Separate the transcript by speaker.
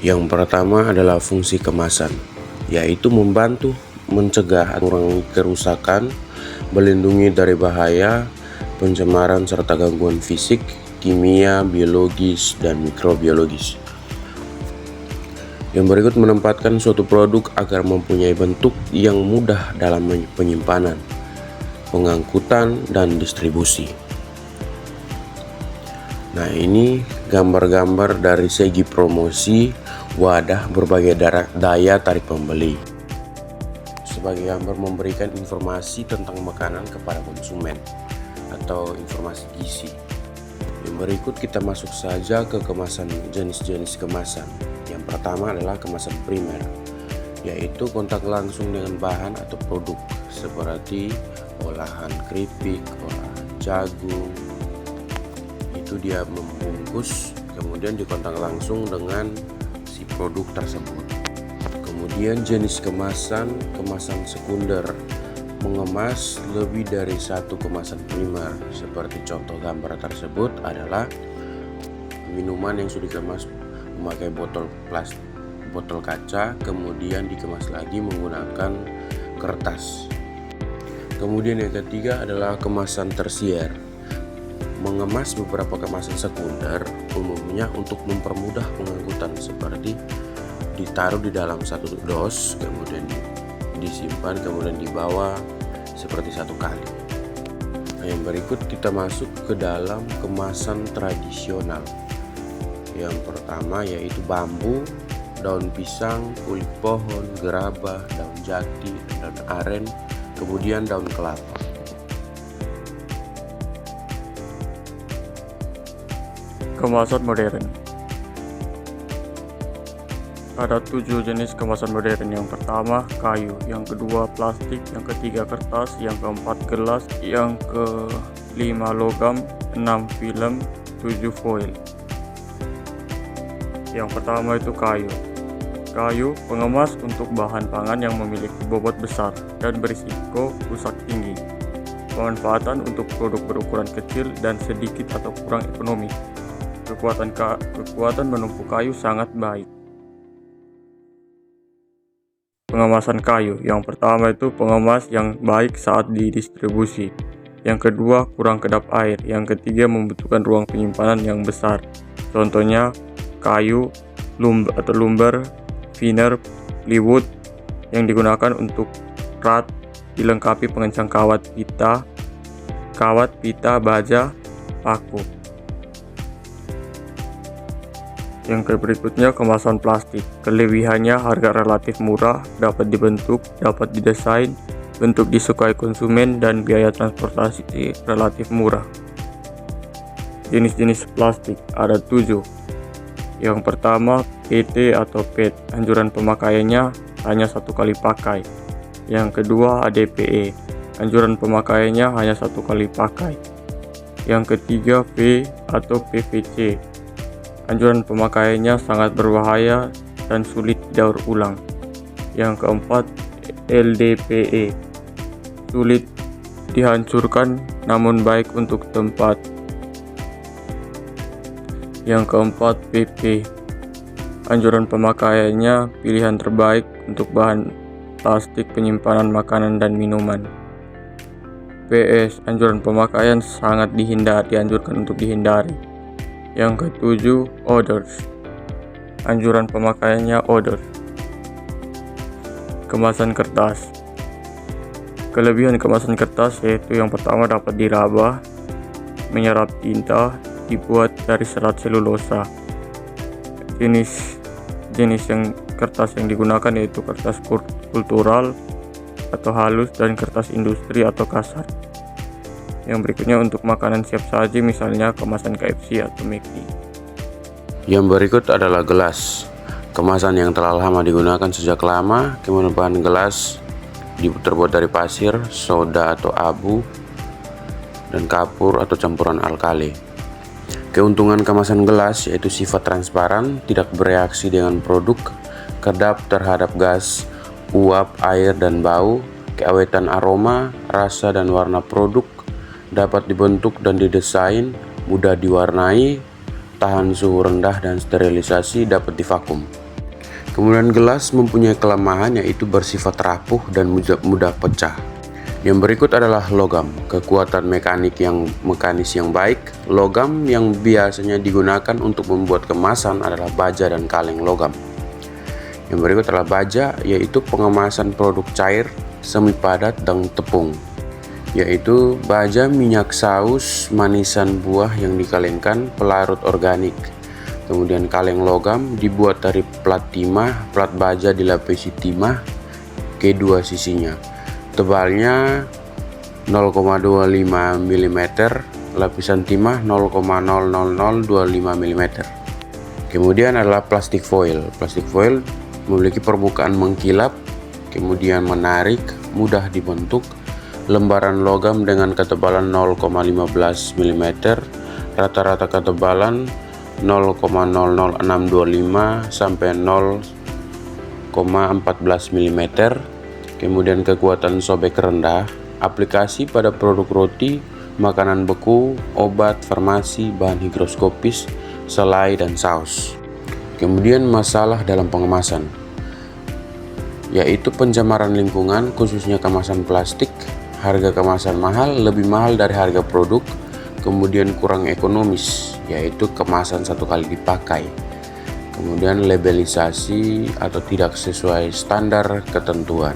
Speaker 1: Yang pertama adalah fungsi kemasan, yaitu membantu mencegah atau mengurangi kerusakan, melindungi dari bahaya, pencemaran serta gangguan fisik, kimia, biologis, dan mikrobiologis. Yang berikut menempatkan suatu produk agar mempunyai bentuk yang mudah dalam penyimpanan, pengangkutan, dan distribusi. Nah, ini gambar-gambar dari segi promosi wadah berbagai daya tarik pembeli. Sebagai gambar memberikan informasi tentang makanan kepada konsumen atau informasi gizi. Yang berikut kita masuk saja ke kemasan, jenis-jenis kemasan. Yang pertama adalah kemasan primer, yaitu kontak langsung dengan bahan atau produk seperti olahan keripik, olahan jagung. Itu dia membungkus, kemudian dikontak langsung dengan si produk tersebut. Kemudian jenis kemasan sekunder, mengemas lebih dari satu kemasan primer. Seperti contoh gambar tersebut adalah minuman yang sudah dikemas memakai botol kaca, kemudian dikemas lagi menggunakan kertas. Kemudian yang ketiga adalah kemasan tersier, mengemas beberapa kemasan sekunder, umumnya untuk mempermudah pengangkutan, seperti ditaruh di dalam satu dos, kemudian disimpan, kemudian dibawa seperti satu kali. Nah, yang berikut kita masuk ke dalam kemasan tradisional. Yang pertama yaitu bambu, daun pisang, kulit pohon, gerabah, daun jati, daun aren, kemudian daun kelapa.
Speaker 2: Kemasan modern. Ada 7 jenis kemasan modern. Yang pertama kayu, yang kedua plastik, yang ketiga kertas, yang keempat gelas, yang kelima logam, 6 film, 7 foil. Yang pertama itu kayu. Kayu pengemas untuk bahan pangan yang memiliki bobot besar dan berisiko rusak tinggi. Pemanfaatan untuk produk berukuran kecil dan sedikit atau kurang ekonomi. Kekuatan menumpuk kayu sangat baik. Pengemasan kayu. Yang pertama itu pengemas yang baik saat didistribusi. Yang kedua kurang kedap air. Yang ketiga membutuhkan ruang penyimpanan yang besar. Contohnya kayu, lumber, veneer, plywood yang digunakan untuk rat, dilengkapi pengencang kawat pita, baja, paku. Yang berikutnya kemasan plastik. Kelebihannya harga relatif murah, dapat dibentuk, dapat didesain, bentuk disukai konsumen, dan biaya transportasi relatif murah. Jenis-jenis plastik ada 7. Yang pertama PET atau PET, anjuran pemakaiannya hanya 1 kali pakai. Yang kedua HDPE, anjuran pemakaiannya hanya 1 kali pakai. Yang ketiga V atau PVC, anjuran pemakaiannya sangat berbahaya dan sulit didaur ulang. Yang keempat LDPE, sulit dihancurkan namun baik untuk tempat. Yang keempat PP, anjuran pemakaiannya pilihan terbaik untuk bahan plastik penyimpanan makanan dan minuman. PS, anjuran pemakaian sangat dianjurkan untuk dihindari. Yang ketujuh odors, anjuran pemakaiannya odor. Kemasan kertas. Kelebihan kemasan kertas yaitu yang pertama dapat diraba, menyerap tinta, dibuat dari serat selulosa. Jenis yang kertas yang digunakan yaitu kertas kultural atau halus dan kertas industri atau kasar. Yang berikutnya untuk makanan siap saji, misalnya kemasan KFC atau McD.
Speaker 1: Yang berikut adalah gelas, kemasan yang telah lama digunakan sejak lama. Kemudian bahan gelas terbuat dari pasir, soda atau abu, dan kapur atau campuran alkali. Keuntungan kemasan gelas yaitu sifat transparan, tidak bereaksi dengan produk, kedap terhadap gas, uap, air, dan bau, keawetan aroma, rasa, dan warna produk, dapat dibentuk dan didesain, mudah diwarnai, tahan suhu rendah dan sterilisasi, dapat divakum. Kemudian gelas mempunyai kelemahan yaitu bersifat rapuh dan mudah pecah. Yang berikut adalah logam. Kekuatan mekanis yang baik. Logam yang biasanya digunakan untuk membuat kemasan adalah baja dan kaleng logam. Yang berikut adalah baja, yaitu pengemasan produk cair, semi padat, dan tepung, yaitu baja minyak saus, manisan buah yang dikalengkan, pelarut organik. Kemudian kaleng logam dibuat dari plat timah, plat baja dilapisi timah ke dua sisinya. Tebalnya 0,25 mm, lapisan timah 0,00025 mm. Kemudian adalah plastik foil. Plastik foil memiliki permukaan mengkilap, kemudian menarik, mudah dibentuk. Lembaran logam dengan ketebalan 0,15 mm, rata-rata ketebalan 0,00625 sampai 0,14 mm. Kemudian kekuatan sobek rendah. Aplikasi pada produk roti, makanan beku, obat, farmasi, bahan higroskopis, selai, dan saus. Kemudian masalah dalam pengemasan, yaitu pencemaran lingkungan, khususnya kemasan plastik. Harga kemasan mahal, lebih mahal dari harga produk. Kemudian kurang ekonomis, yaitu kemasan satu kali dipakai. Kemudian labelisasi atau tidak sesuai standar ketentuan.